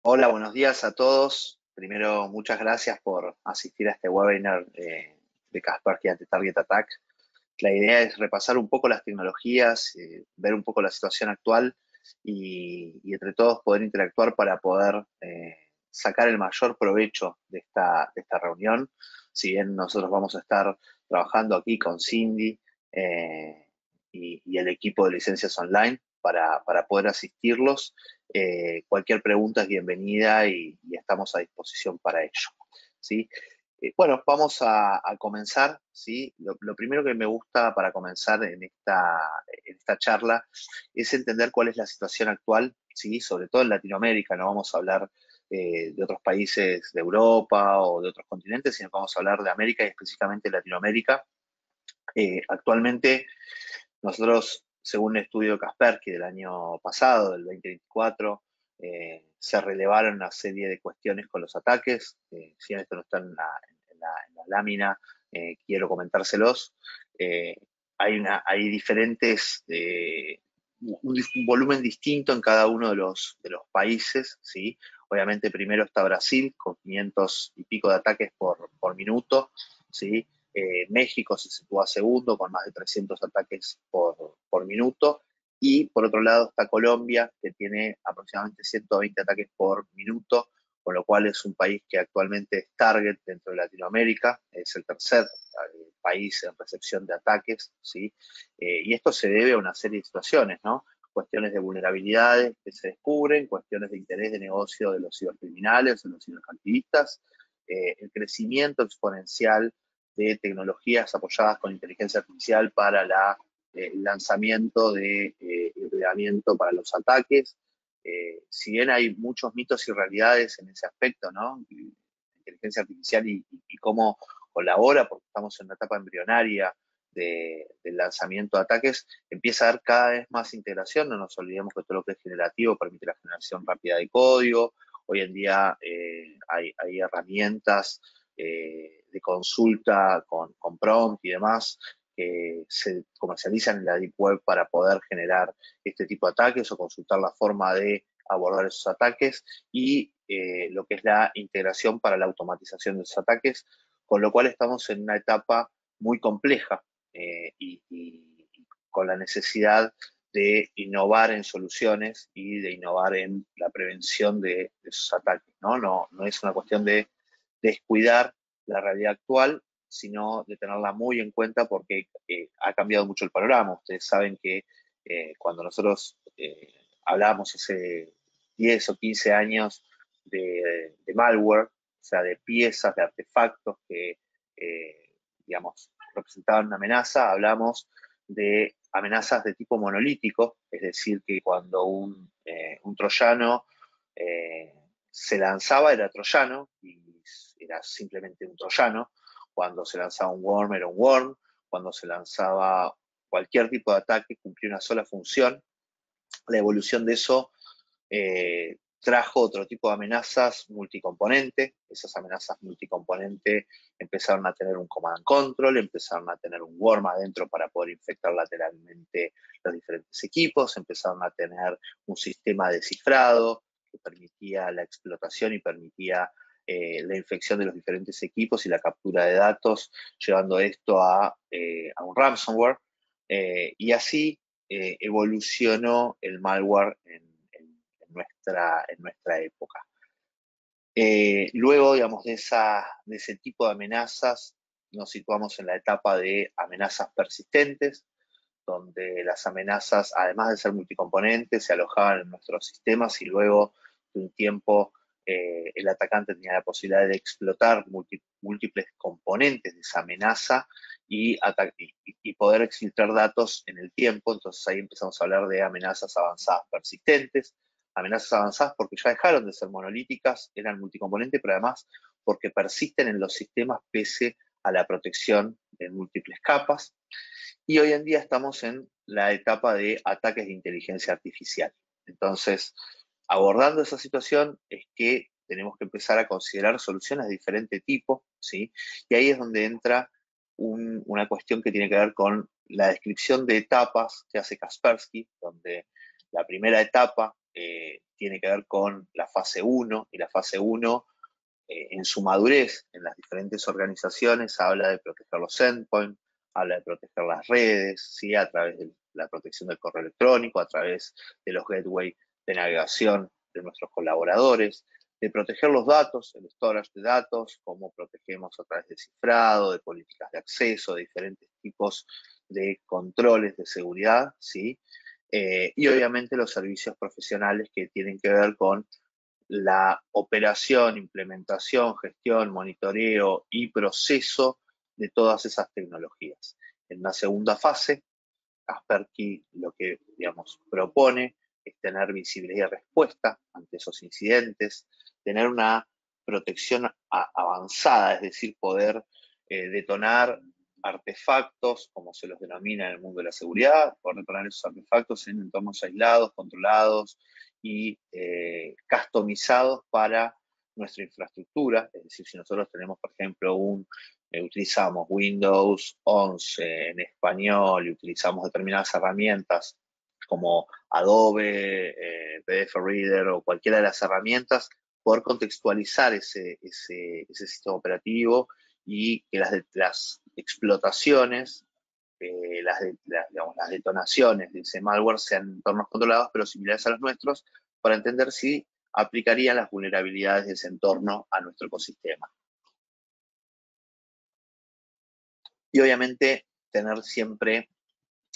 Hola, buenos días a todos. Primero, muchas gracias por asistir a este webinar de Kaspersky Anti-Target Attack. La idea es repasar un poco las tecnologías, ver un poco la situación actual y entre todos poder interactuar para poder sacar el mayor provecho de esta reunión. Si bien nosotros vamos a estar trabajando aquí con Cindy y el equipo de licencias online para poder asistirlos, cualquier pregunta es bienvenida y estamos a disposición para ello. ¿Sí? Bueno, vamos a comenzar, ¿sí? Lo primero que me gusta para comenzar en esta charla es entender cuál es la situación actual, ¿sí? Sobre todo en Latinoamérica, no vamos a hablar de otros países de Europa o de otros continentes, sino que vamos a hablar de América y específicamente Latinoamérica. Actualmente, nosotros, según un estudio de Kaspersky del año pasado, del 2024, se relevaron una serie de cuestiones con los ataques. Si esto no está en la lámina, quiero comentárselos. Eh, hay diferentes, un volumen distinto en cada uno de de los países, ¿sí? Obviamente primero está Brasil, con 500 y pico de ataques por minuto, ¿sí? México se sitúa segundo con más de 300 ataques por minuto. Y por otro lado está Colombia, que tiene aproximadamente 120 ataques por minuto, con lo cual es un país que actualmente es target dentro de Latinoamérica, es el tercer país en recepción de ataques, ¿sí? Y esto se debe a una serie de situaciones, ¿no? Cuestiones de vulnerabilidades que se descubren, cuestiones de interés de negocio de los cibercriminales, de los ciberactivistas, el crecimiento exponencial de tecnologías apoyadas con inteligencia artificial para el lanzamiento de entrenamiento para los ataques. Si bien hay muchos mitos y realidades en ese aspecto, ¿no? Inteligencia artificial y cómo colabora, porque estamos en una etapa embrionaria del lanzamiento de ataques, empieza a haber cada vez más integración. No nos olvidemos que todo lo que es generativo permite la generación rápida de código. Hoy en día hay herramientas de consulta con prompt y demás que se comercializan en la Deep Web para poder generar este tipo de ataques o consultar la forma de abordar esos ataques y lo que es la integración para la automatización de esos ataques, con lo cual estamos en una etapa muy compleja y con la necesidad de innovar en soluciones y de innovar en la prevención de esos ataques, ¿no? No es una cuestión de descuidar la realidad actual, sino de tenerla muy en cuenta porque ha cambiado mucho el panorama. Ustedes saben que cuando nosotros hablábamos hace 10 o 15 años de malware, o sea, de piezas, de artefactos que, digamos, representaban una amenaza, hablamos de amenazas de tipo monolítico, es decir, que cuando un troyano eh, se lanzaba era troyano y era simplemente un troyano. Cuando se lanzaba un worm era un worm. Cuando se lanzaba cualquier tipo de ataque cumplía una sola función. La evolución de eso trajo otro tipo de amenazas multicomponente. Esas amenazas multicomponente empezaron a tener un command and control, empezaron a tener un worm adentro para poder infectar lateralmente los diferentes equipos, empezaron a tener un sistema de cifrado que permitía la explotación y permitía la infección de los diferentes equipos y la captura de datos, llevando esto a un ransomware. Y así evolucionó el malware en nuestra época. Luego, digamos, de ese tipo de amenazas, nos situamos en la etapa de amenazas persistentes, donde las amenazas, además de ser multicomponentes, se alojaban en nuestros sistemas y luego de un tiempo el atacante tenía la posibilidad de explotar múltiples componentes de esa amenaza y poder exfiltrar datos en el tiempo. Entonces ahí empezamos a hablar de amenazas avanzadas persistentes, amenazas avanzadas porque ya dejaron de ser monolíticas, eran multicomponentes, pero además porque persisten en los sistemas pese a la protección de múltiples capas. Y hoy en día estamos en la etapa de ataques de inteligencia artificial. Entonces, abordando esa situación es que tenemos que empezar a considerar soluciones de diferente tipo, ¿sí? Y ahí es donde entra una cuestión que tiene que ver con la descripción de etapas que hace Kaspersky, donde la primera etapa tiene que ver con la fase 1, y la fase 1 en su madurez en las diferentes organizaciones habla de proteger los endpoints, habla de proteger las redes, ¿sí? A través de la protección del correo electrónico, a través de los gateways de navegación de nuestros colaboradores, de proteger los datos, el storage de datos, cómo protegemos a través de cifrado, de políticas de acceso, de diferentes tipos de controles de seguridad, ¿sí? Y obviamente los servicios profesionales que tienen que ver con la operación, implementación, gestión, monitoreo y proceso de todas esas tecnologías. En una segunda fase, Kaspersky lo que, digamos, propone es tener visibilidad y respuesta ante esos incidentes, tener una protección avanzada, es decir, poder detonar artefactos, como se los denomina en el mundo de la seguridad, poder detonar esos artefactos en entornos aislados, controlados y customizados para nuestra infraestructura. Es decir, si nosotros tenemos, por ejemplo, utilizamos Windows 11 en español y utilizamos determinadas herramientas como Adobe, PDF Reader o cualquiera de las herramientas, poder contextualizar ese sistema operativo y que las explotaciones, digamos, las detonaciones de ese malware sean entornos controlados pero similares a los nuestros, para entender si aplicarían las vulnerabilidades de ese entorno a nuestro ecosistema. Y obviamente tener siempre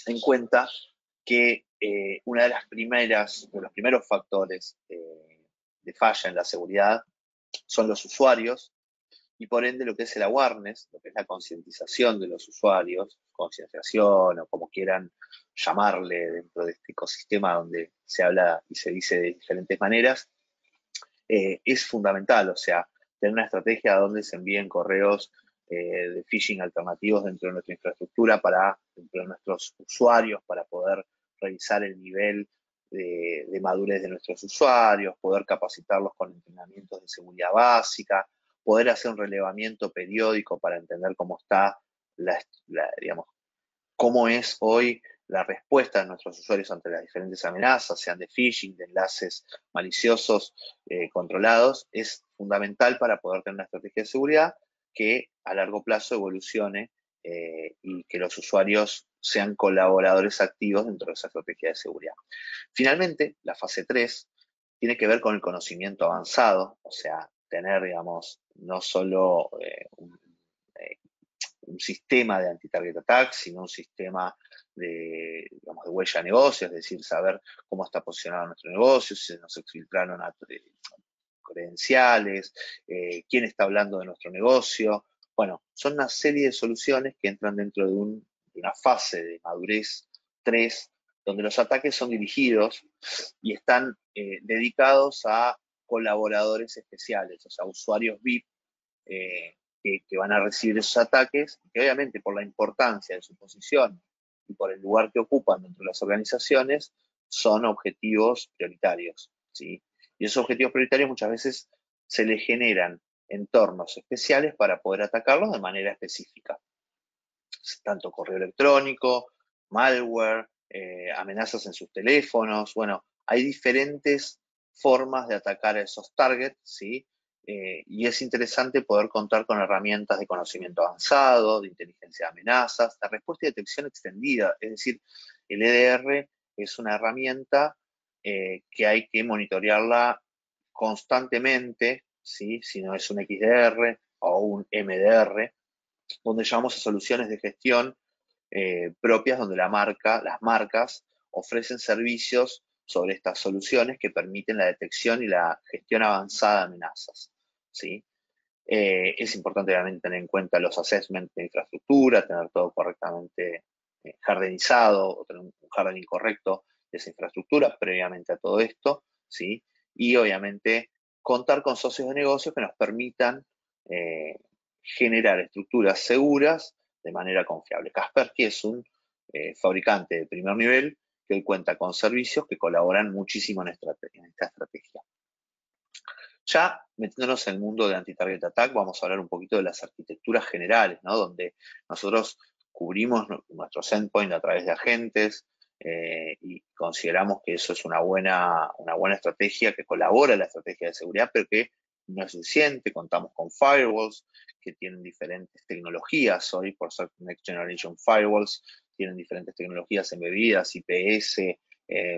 en cuenta que una de los primeros factores de falla en la seguridad son los usuarios, y por ende lo que es el awareness, lo que es la concientización de los usuarios, concienciación o como quieran llamarle dentro de este ecosistema donde se habla y se dice de diferentes maneras, es fundamental. O sea, tener una estrategia donde se envíen correos de phishing alternativos dentro de nuestra infraestructura dentro de nuestros usuarios, para poder revisar el nivel de madurez de nuestros usuarios, poder capacitarlos con entrenamientos de seguridad básica, poder hacer un relevamiento periódico para entender cómo está digamos, cómo es hoy la respuesta de nuestros usuarios ante las diferentes amenazas, sean de phishing, de enlaces maliciosos controlados. Es fundamental para poder tener una estrategia de seguridad que a largo plazo evolucione y que los usuarios sean colaboradores activos dentro de esa estrategia de seguridad. Finalmente, la fase 3 tiene que ver con el conocimiento avanzado, o sea, tener, digamos, no solo eh, un sistema de anti-target attack, sino un sistema digamos, de huella de negocio, es decir, saber cómo está posicionado nuestro negocio, si se nos exfiltraron credenciales, quién está hablando de nuestro negocio. Bueno, son una serie de soluciones que entran dentro de una fase de madurez 3, donde los ataques son dirigidos y están dedicados a colaboradores especiales, o sea, usuarios VIP, que van a recibir esos ataques, que obviamente por la importancia de su posición y por el lugar que ocupan dentro de las organizaciones, son objetivos prioritarios, ¿sí? Y esos objetivos prioritarios muchas veces se les generan entornos especiales para poder atacarlos de manera específica. Tanto correo electrónico, malware, amenazas en sus teléfonos. Bueno, hay diferentes formas de atacar a esos targets, ¿sí? Y es interesante poder contar con herramientas de conocimiento avanzado, de inteligencia de amenazas, de respuesta y detección extendida. Es decir, el EDR es una herramienta que hay que monitorearla constantemente, ¿sí? Si no es un XDR o un MDR, donde llamamos a soluciones de gestión propias, donde las marcas ofrecen servicios sobre estas soluciones que permiten la detección y la gestión avanzada de amenazas, ¿sí? Es importante obviamente tener en cuenta los assessments de infraestructura, tener todo correctamente hardenizado, o tener un hardening correcto de esa infraestructura previamente a todo esto, ¿sí? Y obviamente contar con socios de negocios que nos permitan generar estructuras seguras de manera confiable. Kaspersky es un fabricante de primer nivel que hoy cuenta con servicios que colaboran muchísimo en esta estrategia. Ya metiéndonos en el mundo de anti-target attack, vamos a hablar un poquito de las arquitecturas generales, ¿no? Donde nosotros cubrimos nuestros endpoints a través de agentes, y consideramos que eso es una buena estrategia que colabora a la estrategia de seguridad, pero que no es suficiente. Contamos con firewalls que tienen diferentes tecnologías hoy, por ser Next Generation Firewalls, tienen diferentes tecnologías embebidas, IPS,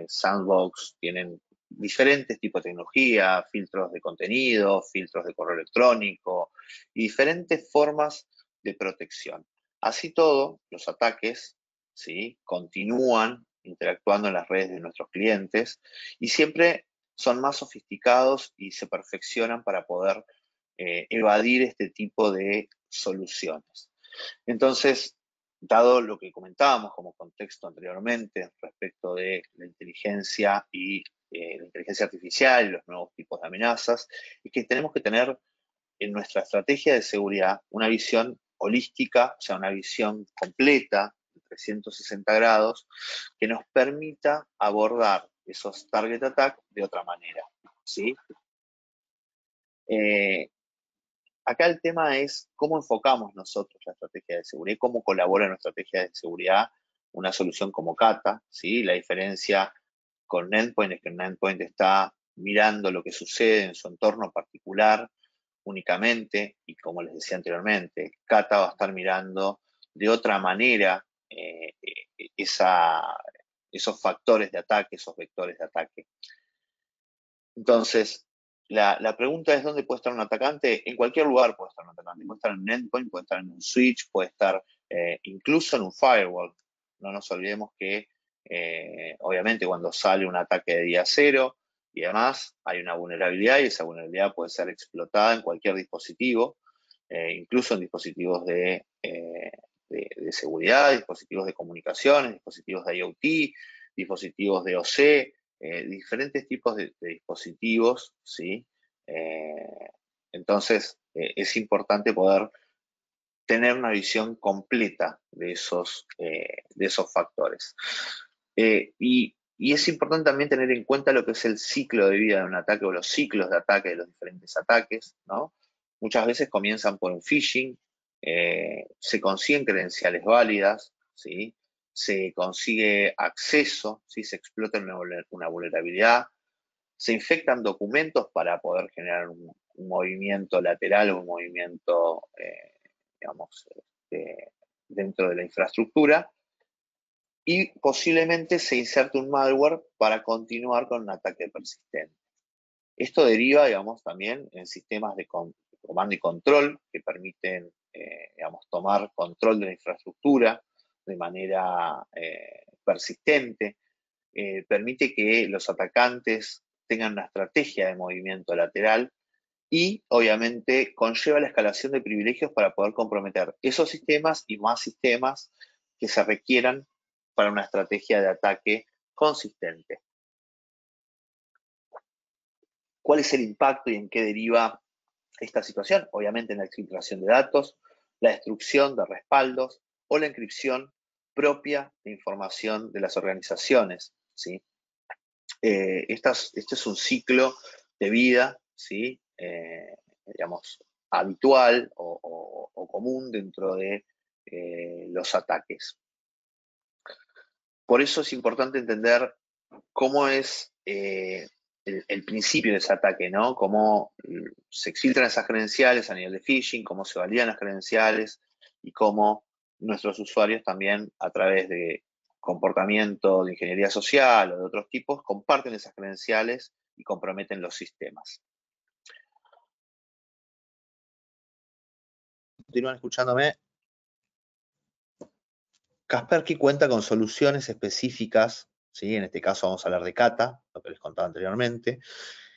Sandbox, tienen diferentes tipos de tecnología, filtros de contenido, filtros de correo electrónico y diferentes formas de protección. Así todo, los ataques, ¿sí?, continúan interactuando en las redes de nuestros clientes y siempre son más sofisticados y se perfeccionan para poder evadir este tipo de soluciones. Entonces, dado lo que comentábamos como contexto anteriormente respecto de la inteligencia y la inteligencia artificial y los nuevos tipos de amenazas, es que tenemos que tener en nuestra estrategia de seguridad una visión holística, o sea, una visión completa de 360 grados que nos permita abordar esos target attack de otra manera, ¿sí? Eh, Acá el tema es cómo enfocamos nosotros la estrategia de seguridad y cómo colabora en nuestra estrategia de seguridad una solución como Kata, ¿sí? La diferencia con Endpoint es que Endpoint está mirando lo que sucede en su entorno particular únicamente, y como les decía anteriormente, Kata va a estar mirando de otra manera esos factores de ataque, esos vectores de ataque. Entonces, la pregunta es: ¿dónde puede estar un atacante? En cualquier lugar puede estar un atacante. Puede estar en un endpoint, puede estar en un switch, puede estar incluso en un firewall. No nos olvidemos que, obviamente, cuando sale un ataque de día cero y demás, hay una vulnerabilidad y esa vulnerabilidad puede ser explotada en cualquier dispositivo, incluso en dispositivos de seguridad, dispositivos de comunicaciones, dispositivos de IoT, dispositivos de OC, diferentes tipos de dispositivos, ¿sí? Entonces, es importante poder tener una visión completa de esos factores. Y es importante también tener en cuenta lo que es el ciclo de vida de un ataque o los ciclos de ataque de los diferentes ataques, ¿no? Muchas veces comienzan por un phishing, se consiguen credenciales válidas, ¿sí? Se consigue acceso, ¿sí? Se explota una vulnerabilidad, se infectan documentos para poder generar un movimiento lateral o un movimiento, digamos, dentro de la infraestructura, y posiblemente se inserte un malware para continuar con un ataque persistente. Esto deriva, digamos, también en sistemas de comando y control que permiten, digamos, tomar control de la infraestructura de manera persistente. Permite que los atacantes tengan una estrategia de movimiento lateral y, obviamente, conlleva la escalación de privilegios para poder comprometer esos sistemas y más sistemas que se requieran para una estrategia de ataque consistente. ¿Cuál es el impacto y en qué deriva esta situación? Obviamente en la exfiltración de datos, la destrucción de respaldos o la encripción propia de información de las organizaciones, ¿sí? Este es un ciclo de vida, ¿sí? Digamos, habitual o común dentro de los ataques. Por eso es importante entender cómo es el principio de ese ataque, ¿no? Cómo se exfiltran esas credenciales a nivel de phishing, cómo se validan las credenciales y cómo nuestros usuarios también, a través de comportamiento de ingeniería social o de otros tipos, comparten esas credenciales y comprometen los sistemas. ¿Continúan escuchándome? Kaspersky cuenta con soluciones específicas, ¿sí? En este caso vamos a hablar de Kata, lo que les contaba anteriormente.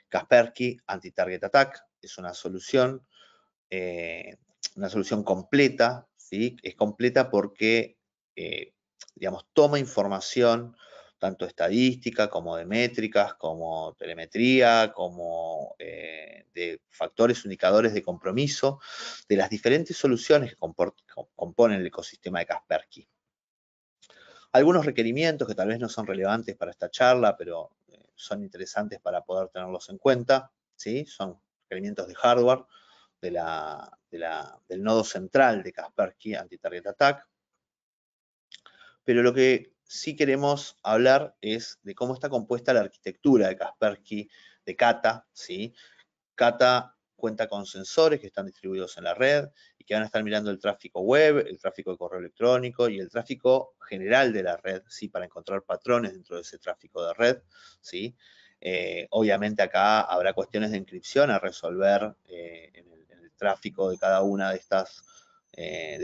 Kaspersky Anti-Target Attack es una solución completa, ¿sí? Es completa porque, digamos, toma información tanto estadística como de métricas, como telemetría, como de factores indicadores de compromiso de las diferentes soluciones que componen el ecosistema de Kaspersky. Algunos requerimientos que tal vez no son relevantes para esta charla, pero son interesantes para poder tenerlos en cuenta, ¿sí? Son requerimientos de hardware del nodo central de Kaspersky Anti-Target Attack. Pero lo que sí queremos hablar es de cómo está compuesta la arquitectura de Kaspersky, de Kata, ¿sí? Kata cuenta con sensores que están distribuidos en la red y que van a estar mirando el tráfico web, el tráfico de correo electrónico y el tráfico general de la red, ¿sí? Para encontrar patrones dentro de ese tráfico de red, ¿sí? Obviamente acá habrá cuestiones de encripción a resolver en el tráfico de cada una de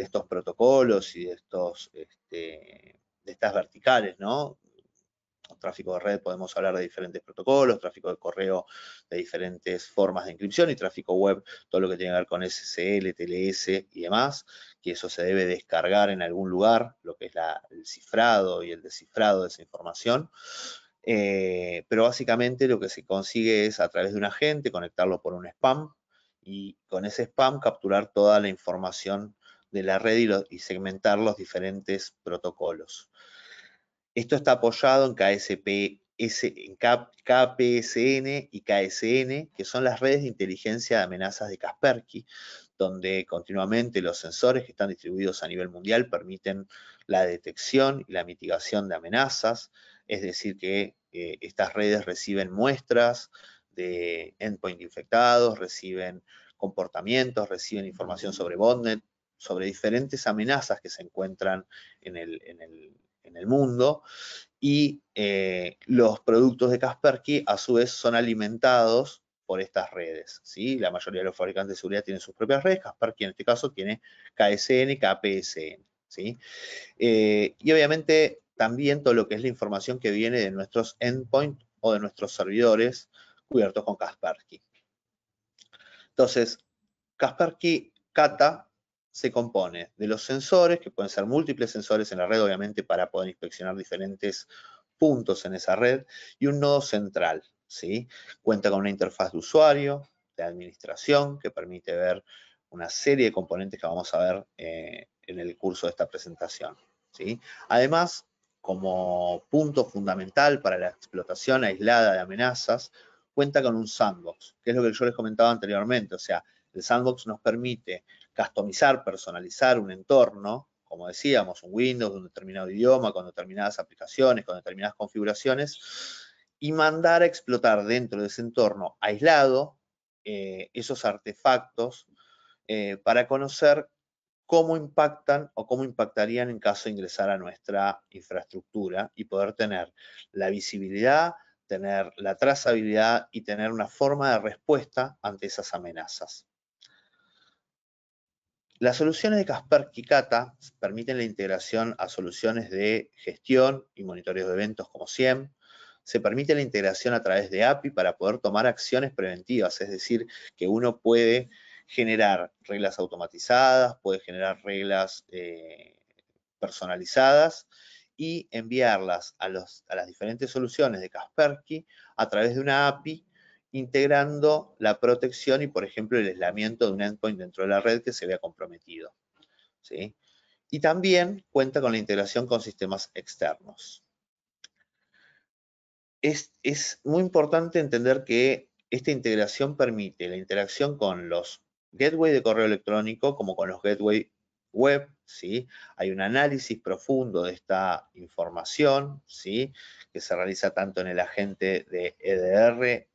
estos protocolos y de estas verticales, ¿no? Tráfico de red podemos hablar de diferentes protocolos, tráfico de correo de diferentes formas de encripción y tráfico web, todo lo que tiene que ver con SSL, TLS y demás, que eso se debe descargar en algún lugar, lo que es el cifrado y el descifrado de esa información. Pero básicamente lo que se consigue es a través de un agente conectarlo por un spam y con ese spam capturar toda la información de la red y segmentar los diferentes protocolos. Esto está apoyado en KPSN y KSN, que son las redes de inteligencia de amenazas de Kaspersky, donde continuamente los sensores que están distribuidos a nivel mundial permiten la detección y la mitigación de amenazas, es decir, que estas redes reciben muestras de endpoint infectados, reciben comportamientos, reciben información sobre botnet, sobre diferentes amenazas que se encuentran en el mundo, y los productos de Kaspersky a su vez son alimentados por estas redes, ¿sí? La mayoría de los fabricantes de seguridad tienen sus propias redes, Kaspersky en este caso tiene KSN, KPSN, ¿sí? Y obviamente también todo lo que es la información que viene de nuestros endpoints o de nuestros servidores cubiertos con Kaspersky. Entonces, Kaspersky Kata se compone de los sensores, que pueden ser múltiples sensores en la red, obviamente, para poder inspeccionar diferentes puntos en esa red, y un nodo central, ¿sí? Cuenta con una interfaz de usuario, de administración, que permite ver una serie de componentes que vamos a ver en el curso de esta presentación, ¿sí? Además, como punto fundamental para la explotación aislada de amenazas, cuenta con un sandbox, que es lo que yo les comentaba anteriormente, o sea, el sandbox nos permite customizar, personalizar un entorno, como decíamos, un Windows, un determinado idioma, con determinadas aplicaciones, con determinadas configuraciones, y mandar a explotar dentro de ese entorno aislado esos artefactos para conocer cómo impactan o cómo impactarían en caso de ingresar a nuestra infraestructura y poder tener la visibilidad, tener la trazabilidad y tener una forma de respuesta ante esas amenazas. Las soluciones de Kaspersky Kata permiten la integración a soluciones de gestión y monitoreo de eventos como SIEM. Se permite la integración a través de API para poder tomar acciones preventivas, es decir, que uno puede generar reglas automatizadas, puede generar reglas personalizadas y enviarlas a las diferentes soluciones de Kaspersky a través de una API, integrando la protección y, por ejemplo, el aislamiento de un endpoint dentro de la red que se vea comprometido, ¿sí? Y también cuenta con la integración con sistemas externos. Es muy importante entender que esta integración permite la interacción con los gateways de correo electrónico como con los gateways web, ¿sí? Hay un análisis profundo de esta información, ¿sí? Que se realiza tanto en el agente de EDR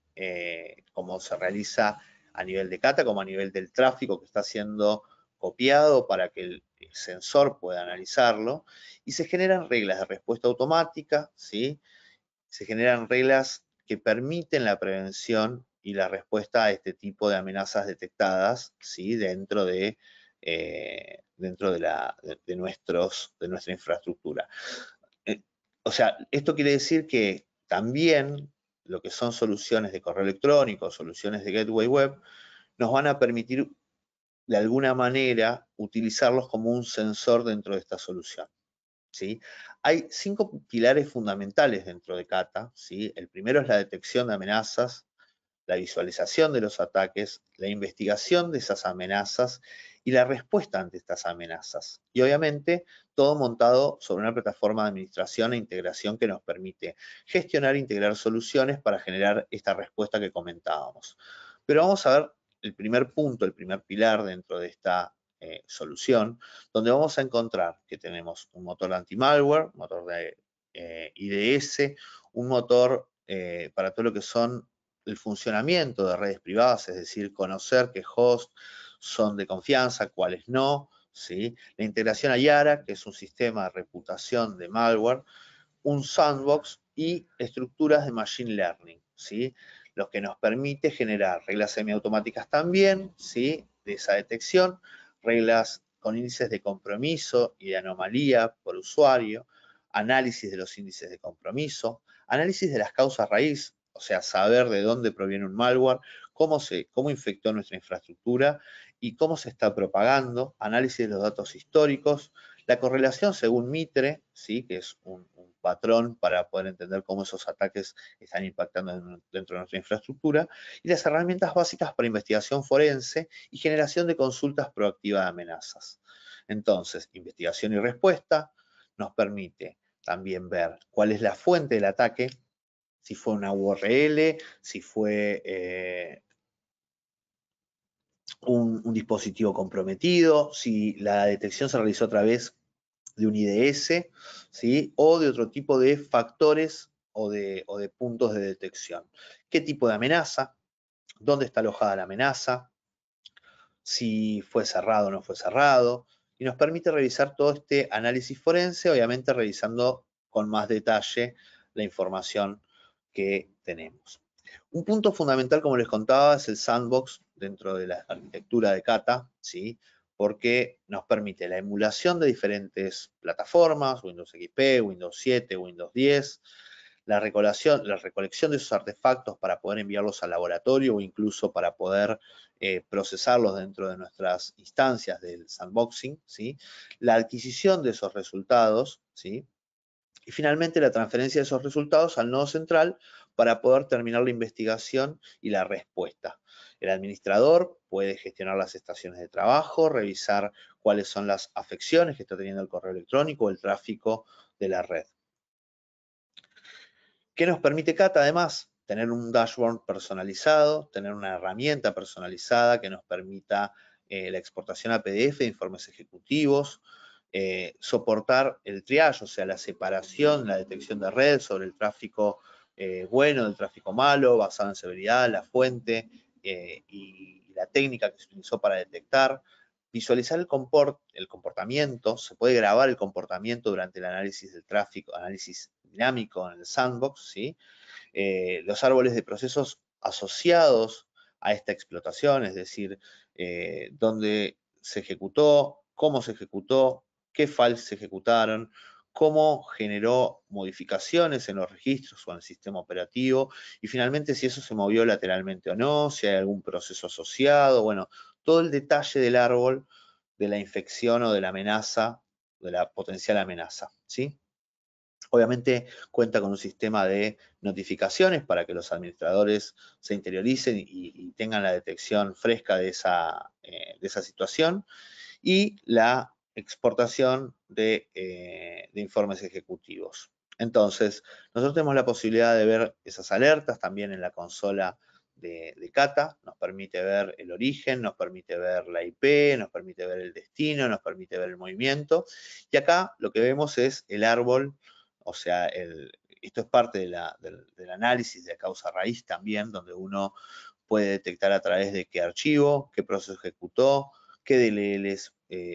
como se realiza a nivel de Kata, como a nivel del tráfico que está siendo copiado para que el sensor pueda analizarlo, y se generan reglas de respuesta automática, ¿sí? Se generan reglas que permiten la prevención y la respuesta a este tipo de amenazas detectadas, ¿sí? Dentro de nuestra infraestructura. O sea, esto quiere decir que también lo que son soluciones de correo electrónico, soluciones de gateway web, nos van a permitir de alguna manera utilizarlos como un sensor dentro de esta solución, ¿sí? Hay 5 pilares fundamentales dentro de Kata, ¿sí? El primero es la detección de amenazas, la visualización de los ataques, la investigación de esas amenazas y la respuesta ante estas amenazas. Y obviamente todo montado sobre una plataforma de administración e integración que nos permite gestionar e integrar soluciones para generar esta respuesta que comentábamos. Pero vamos a ver el primer punto, el primer pilar dentro de esta solución, donde vamos a encontrar que tenemos un motor anti-malware, motor de IDS, un motor para todo lo que son el funcionamiento de redes privadas, es decir, conocer qué hosts son de confianza, cuáles no, ¿sí? La integración a Yara, que es un sistema de reputación de malware, un sandbox y estructuras de machine learning, ¿sí? Lo que nos permite generar reglas semiautomáticas también, ¿sí? De esa detección, reglas con índices de compromiso y de anomalía por usuario, análisis de los índices de compromiso, análisis de las causas raíz, o sea, saber de dónde proviene un malware, cómo infectó nuestra infraestructura y cómo se está propagando, análisis de los datos históricos, la correlación según Mitre, ¿sí? Que es un patrón para poder entender cómo esos ataques están impactando dentro de nuestra infraestructura, y las herramientas básicas para investigación forense y generación de consultas proactivas de amenazas. Entonces, investigación y respuesta nos permite también ver cuál es la fuente del ataque, si fue una URL, si fue un dispositivo comprometido, si la detección se realizó a través de un IDS, ¿sí? O de otro tipo de factores o de puntos de detección. ¿Qué tipo de amenaza? ¿Dónde está alojada la amenaza? Si fue cerrado o no fue cerrado. Y nos permite revisar todo este análisis forense, obviamente revisando con más detalle la información que tenemos. Un punto fundamental, como les contaba, es el sandbox dentro de la arquitectura de Kata, ¿sí? Porque nos permite la emulación de diferentes plataformas, Windows XP, Windows 7, Windows 10, la recolección de esos artefactos para poder enviarlos al laboratorio o incluso para poder procesarlos dentro de nuestras instancias del sandboxing, ¿sí? La adquisición de esos resultados, ¿sí? Y finalmente la transferencia de esos resultados al nodo central para poder terminar la investigación y la respuesta. El administrador puede gestionar las estaciones de trabajo, revisar cuáles son las afecciones que está teniendo el correo electrónico o el tráfico de la red. ¿Qué nos permite Kata además? Tener un dashboard personalizado, tener una herramienta personalizada que nos permita la exportación a PDF de informes ejecutivos, soportar el triage, o sea, la separación, la detección de red sobre el tráfico bueno del tráfico malo, basado en severidad, la fuente y la técnica que se utilizó para detectar. Visualizar el comportamiento, se puede grabar el comportamiento durante el análisis del tráfico, análisis dinámico en el sandbox, ¿sí? Los árboles de procesos asociados a esta explotación, es decir, dónde se ejecutó, cómo se ejecutó, qué files se ejecutaron, cómo generó modificaciones en los registros o en el sistema operativo, y finalmente si eso se movió lateralmente o no, si hay algún proceso asociado, bueno, todo el detalle del árbol de la infección o de la amenaza, de la potencial amenaza, ¿sí? Obviamente cuenta con un sistema de notificaciones para que los administradores se interioricen y tengan la detección fresca de esa situación, y la exportación de informes ejecutivos. Entonces, nosotros tenemos la posibilidad de ver esas alertas también en la consola de Kata, nos permite ver el origen, nos permite ver la IP, nos permite ver el destino, nos permite ver el movimiento, y acá lo que vemos es el árbol, o sea, esto es parte del análisis de causa raíz también, donde uno puede detectar a través de qué archivo, qué proceso ejecutó, qué DLLs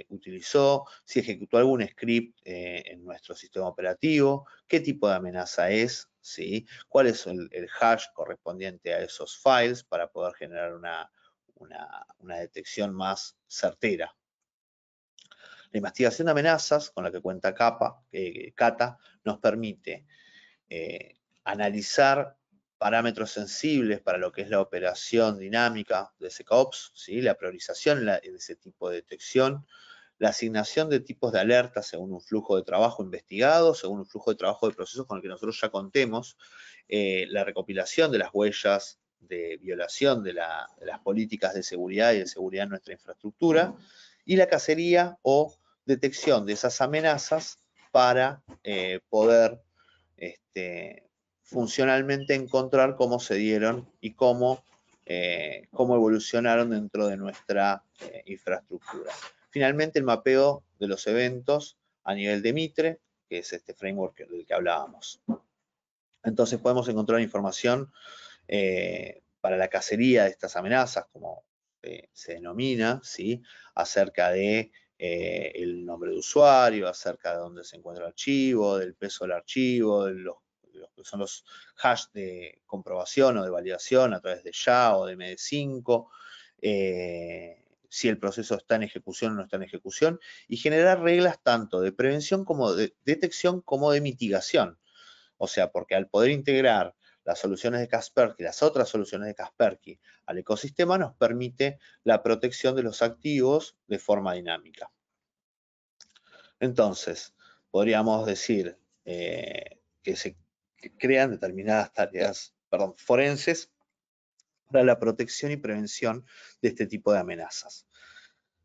utilizó, si ejecutó algún script en nuestro sistema operativo, qué tipo de amenaza es, ¿sí? Cuál es el hash correspondiente a esos files para poder generar una detección más certera. La investigación de amenazas con la que cuenta Kata nos permite analizar parámetros sensibles para lo que es la operación dinámica de SecOps, ¿sí? La priorización de ese tipo de detección, la asignación de tipos de alertas según un flujo de trabajo investigado, según un flujo de trabajo de procesos con el que nosotros ya contemos, la recopilación de las huellas de violación de las políticas de seguridad y de seguridad en nuestra infraestructura, y la cacería o detección de esas amenazas para poder funcionalmente encontrar cómo se dieron y cómo evolucionaron dentro de nuestra infraestructura. Finalmente, el mapeo de los eventos a nivel de Mitre, que es este framework del que hablábamos. Entonces podemos encontrar información para la cacería de estas amenazas, como se denomina, ¿sí? Acerca de el nombre de usuario, acerca de dónde se encuentra el archivo, del peso del archivo, de los que son los hash de comprobación o de validación a través de SHA o de MD5, si el proceso está en ejecución o no está en ejecución, y generar reglas tanto de prevención como de detección como de mitigación. O sea, porque al poder integrar las soluciones de Kaspersky, las otras soluciones de Kaspersky al ecosistema, nos permite la protección de los activos de forma dinámica. Entonces, podríamos decir que se crean determinadas tareas, forenses para la protección y prevención de este tipo de amenazas.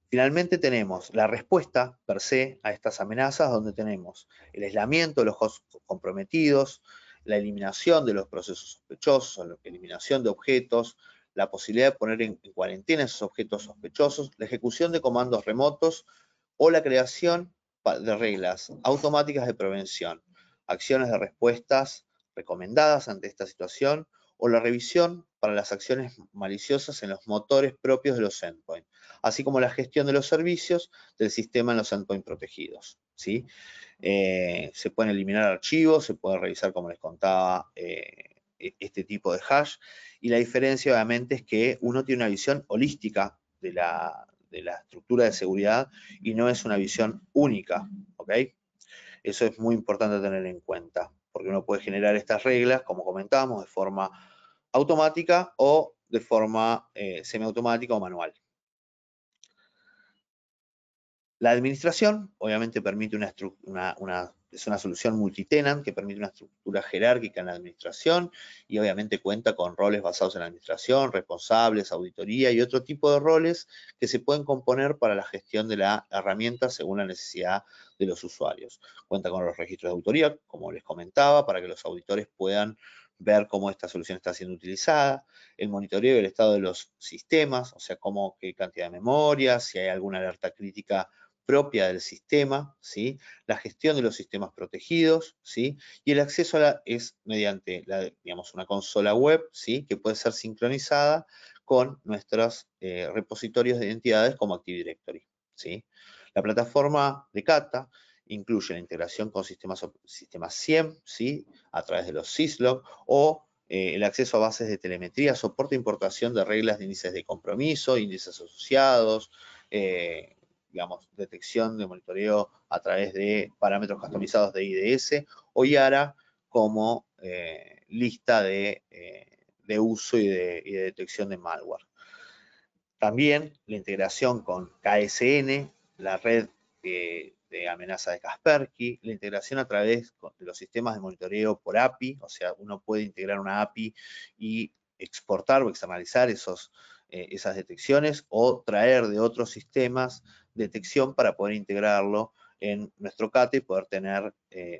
Finalmente tenemos la respuesta per se a estas amenazas, donde tenemos el aislamiento de los hosts comprometidos, la eliminación de los procesos sospechosos, la eliminación de objetos, la posibilidad de poner en cuarentena esos objetos sospechosos, la ejecución de comandos remotos o la creación de reglas automáticas de prevención, acciones de respuestas recomendadas ante esta situación o la revisión para las acciones maliciosas en los motores propios de los endpoints, así como la gestión de los servicios del sistema en los endpoints protegidos, ¿sí? Se pueden eliminar archivos, se puede revisar, como les contaba, este tipo de hash, y la diferencia obviamente es que uno tiene una visión holística de la estructura de seguridad y no es una visión única, ¿ok? Eso es muy importante tener en cuenta, porque uno puede generar estas reglas, como comentábamos, de forma automática o de forma semiautomática o manual. La administración, obviamente, permite es una solución multitenant que permite una estructura jerárquica en la administración y obviamente cuenta con roles basados en la administración, responsables, auditoría y otro tipo de roles que se pueden componer para la gestión de la herramienta según la necesidad de los usuarios. Cuenta con los registros de autoría, como les comentaba, para que los auditores puedan ver cómo esta solución está siendo utilizada, el monitoreo del estado de los sistemas, o sea, qué cantidad de memoria, si hay alguna alerta crítica propia del sistema, ¿sí? La gestión de los sistemas protegidos, ¿sí? Y el acceso es mediante digamos, una consola web, ¿sí? Que puede ser sincronizada con nuestros repositorios de identidades como Active Directory, ¿sí? La plataforma de Kata incluye la integración con sistemas SIEM, ¿sí? A través de los syslog o el acceso a bases de telemetría, soporte e importación de reglas de índices de compromiso, índices asociados, digamos, detección de monitoreo a través de parámetros customizados de IDS o YARA como lista de uso y de detección de malware. También la integración con KSN, la red de amenaza de Kaspersky, la integración a través de los sistemas de monitoreo por API, o sea, uno puede integrar una API y exportar o externalizar esas detecciones o traer de otros sistemas detección para poder integrarlo en nuestro CATE y poder tener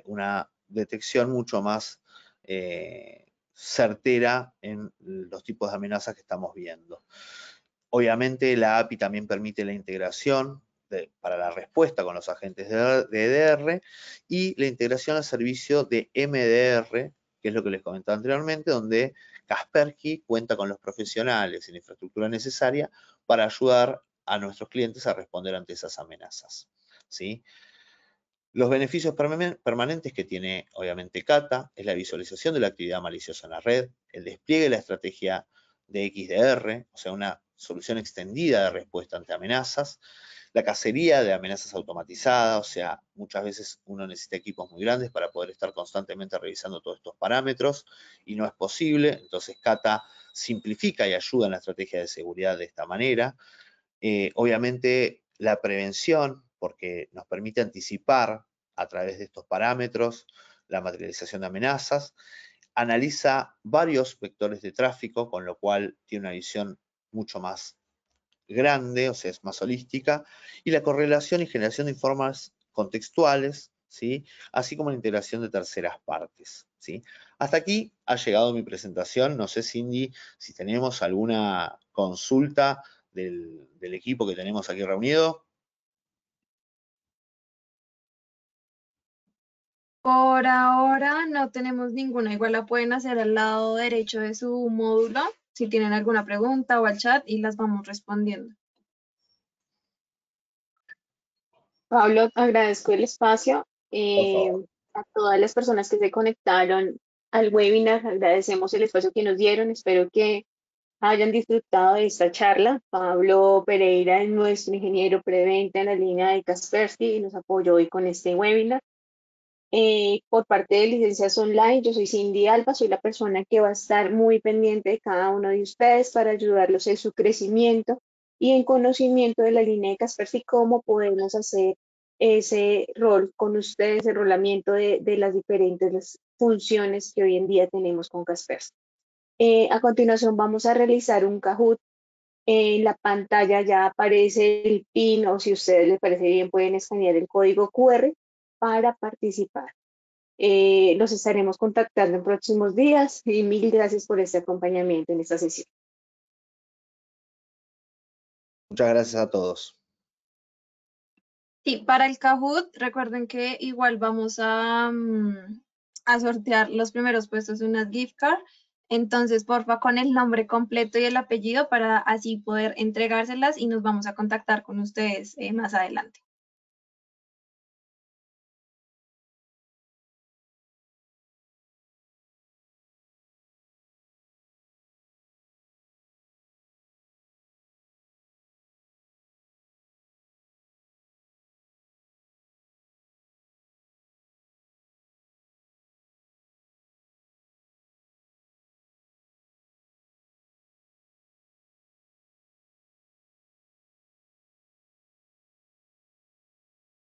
una detección mucho más certera en los tipos de amenazas que estamos viendo. Obviamente la API también permite la integración para la respuesta con los agentes de EDR y la integración al servicio de MDR, que es lo que les comentaba anteriormente, donde Kaspersky cuenta con los profesionales y la infraestructura necesaria para ayudar a nuestros clientes a responder ante esas amenazas, ¿sí? Los beneficios permanentes que tiene, obviamente, Kata es la visualización de la actividad maliciosa en la red, el despliegue de la estrategia de XDR, o sea, una solución extendida de respuesta ante amenazas, la cacería de amenazas automatizadas, o sea, muchas veces uno necesita equipos muy grandes para poder estar constantemente revisando todos estos parámetros y no es posible, entonces Kata simplifica y ayuda en la estrategia de seguridad de esta manera. Obviamente la prevención, porque nos permite anticipar a través de estos parámetros la materialización de amenazas, analiza varios vectores de tráfico, con lo cual tiene una visión mucho más grande, o sea, es más holística, y la correlación y generación de informes contextuales, ¿sí? Así como la integración de terceras partes, ¿sí? Hasta aquí ha llegado mi presentación. No sé, Cindy, si tenemos alguna consulta del equipo que tenemos aquí reunido. Por ahora no tenemos ninguna, igual la pueden hacer al lado derecho de su módulo si tienen alguna pregunta o al chat y las vamos respondiendo. Pablo, agradezco el espacio. Por favor. A todas las personas que se conectaron al webinar, agradecemos el espacio que nos dieron. Espero que hayan disfrutado de esta charla. Pablo Pereira es nuestro ingeniero preventa en la línea de Kaspersky y nos apoyó hoy con este webinar. Por parte de Licencias Online, yo soy Cindy Alba, soy la persona que va a estar muy pendiente de cada uno de ustedes para ayudarlos en su crecimiento y en conocimiento de la línea de Kaspersky, cómo podemos hacer ese rol con ustedes, el rolamiento de las diferentes funciones que hoy en día tenemos con Kaspersky. A continuación vamos a realizar un Kahoot. En la pantalla ya aparece el PIN o si a ustedes les parece bien pueden escanear el código QR para participar. Los estaremos contactando en próximos días y mil gracias por este acompañamiento en esta sesión. Muchas gracias a todos. Sí, para el Kahoot, recuerden que igual vamos a sortear los primeros puestos de unas gift card. Entonces, porfa, con el nombre completo y el apellido para así poder entregárselas y nos vamos a contactar con ustedes más adelante.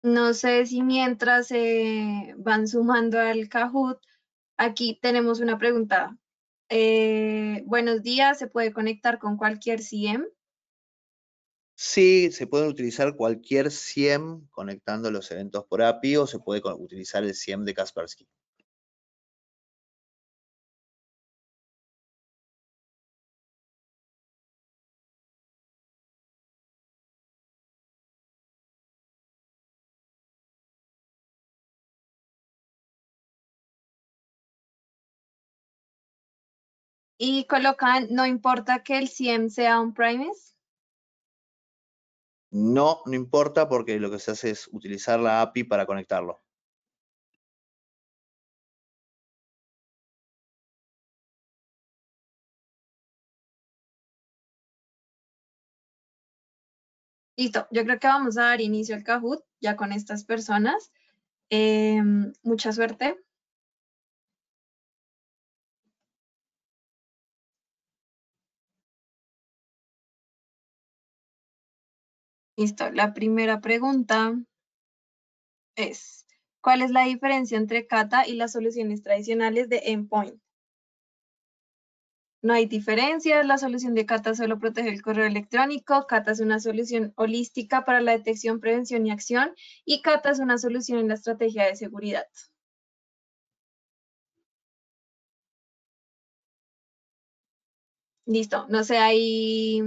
No sé si mientras van sumando al Kahoot, aquí tenemos una pregunta. Buenos días, ¿se puede conectar con cualquier CIEM? Sí, se puede utilizar cualquier CIEM conectando los eventos por API o se puede utilizar el CIEM de Kaspersky. Y colocan, no importa que el CIEM sea on-premise. No, no importa porque lo que se hace es utilizar la API para conectarlo. Listo, yo creo que vamos a dar inicio al Kahoot ya con estas personas. Mucha suerte. Listo, la primera pregunta es, ¿cuál es la diferencia entre Kata y las soluciones tradicionales de Endpoint? No hay diferencias, la solución de Kata solo protege el correo electrónico, Kata es una solución holística para la detección, prevención y acción, y Kata es una solución en la estrategia de seguridad. Listo, no sé, ahí,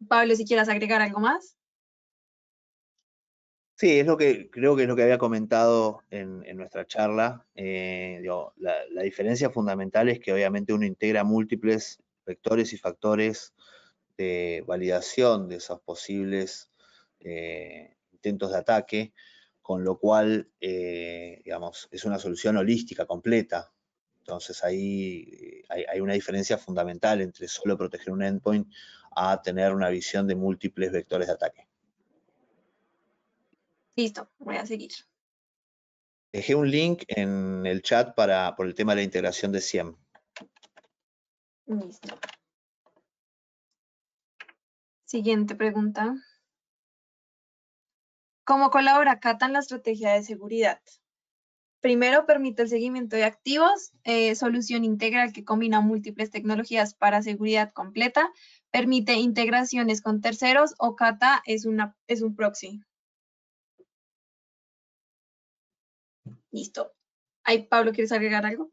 Pablo, si quieras agregar algo más. Sí, es lo que creo que es lo que había comentado en nuestra charla. La diferencia fundamental es que obviamente uno integra múltiples vectores y factores de validación de esos posibles intentos de ataque, con lo cual, digamos, es una solución holística, completa. Entonces ahí hay una diferencia fundamental entre solo proteger un endpoint a tener una visión de múltiples vectores de ataque. Listo, voy a seguir. Dejé un link en el chat por el tema de la integración de CIEM. Listo. Siguiente pregunta. ¿Cómo colabora Kata en la estrategia de seguridad? Primero, permite el seguimiento de activos, solución integral que combina múltiples tecnologías para seguridad completa, permite integraciones con terceros o Kata es un proxy. Listo. Ahí, Pablo, ¿quieres agregar algo?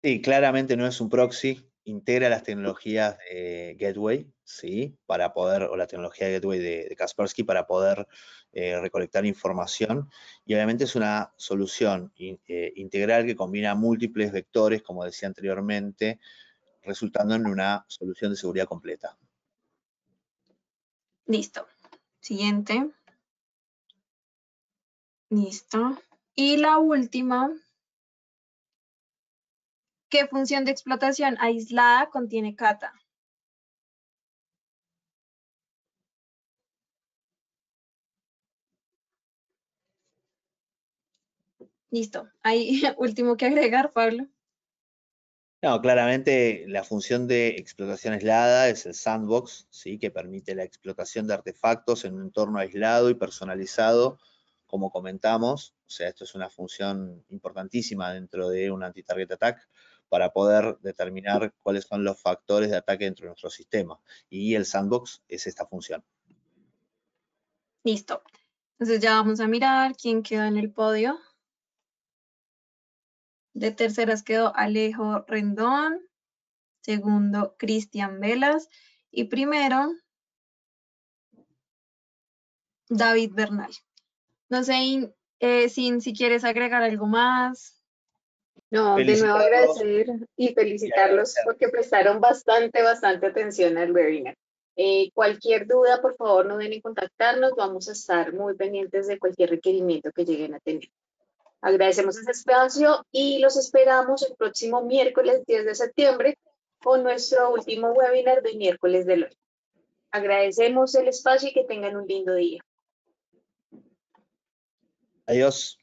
Sí, claramente no es un proxy, integra las tecnologías de Gateway, ¿sí? Para poder, o la tecnología de Gateway de Kaspersky para poder recolectar información. Y obviamente es una solución integral que combina múltiples vectores, como decía anteriormente, resultando en una solución de seguridad completa. Listo. Siguiente. Listo. Y la última, ¿qué función de explotación aislada contiene Kata? Listo. Hay último que agregar, Pablo. No, claramente la función de explotación aislada es el sandbox, ¿sí? Que permite la explotación de artefactos en un entorno aislado y personalizado, como comentamos. O sea, esto es una función importantísima dentro de un anti-target attack para poder determinar cuáles son los factores de ataque dentro de nuestro sistema. Y el sandbox es esta función. Listo. Entonces ya vamos a mirar quién quedó en el podio. De terceras quedó Alejo Rendón. Segundo, Cristian Velas. Y primero, David Bernal. No sé, si quieres agregar algo más. No, de nuevo Felicitarlos agradecer y y felicitarlos agradecer. porque prestaron bastante atención al webinar. Cualquier duda, por favor, no deben en contactarnos. Vamos a estar muy pendientes de cualquier requerimiento que lleguen a tener. Agradecemos ese espacio y los esperamos el próximo miércoles 10 de septiembre con nuestro último webinar de miércoles de hoy. Agradecemos el espacio y que tengan un lindo día. Adiós.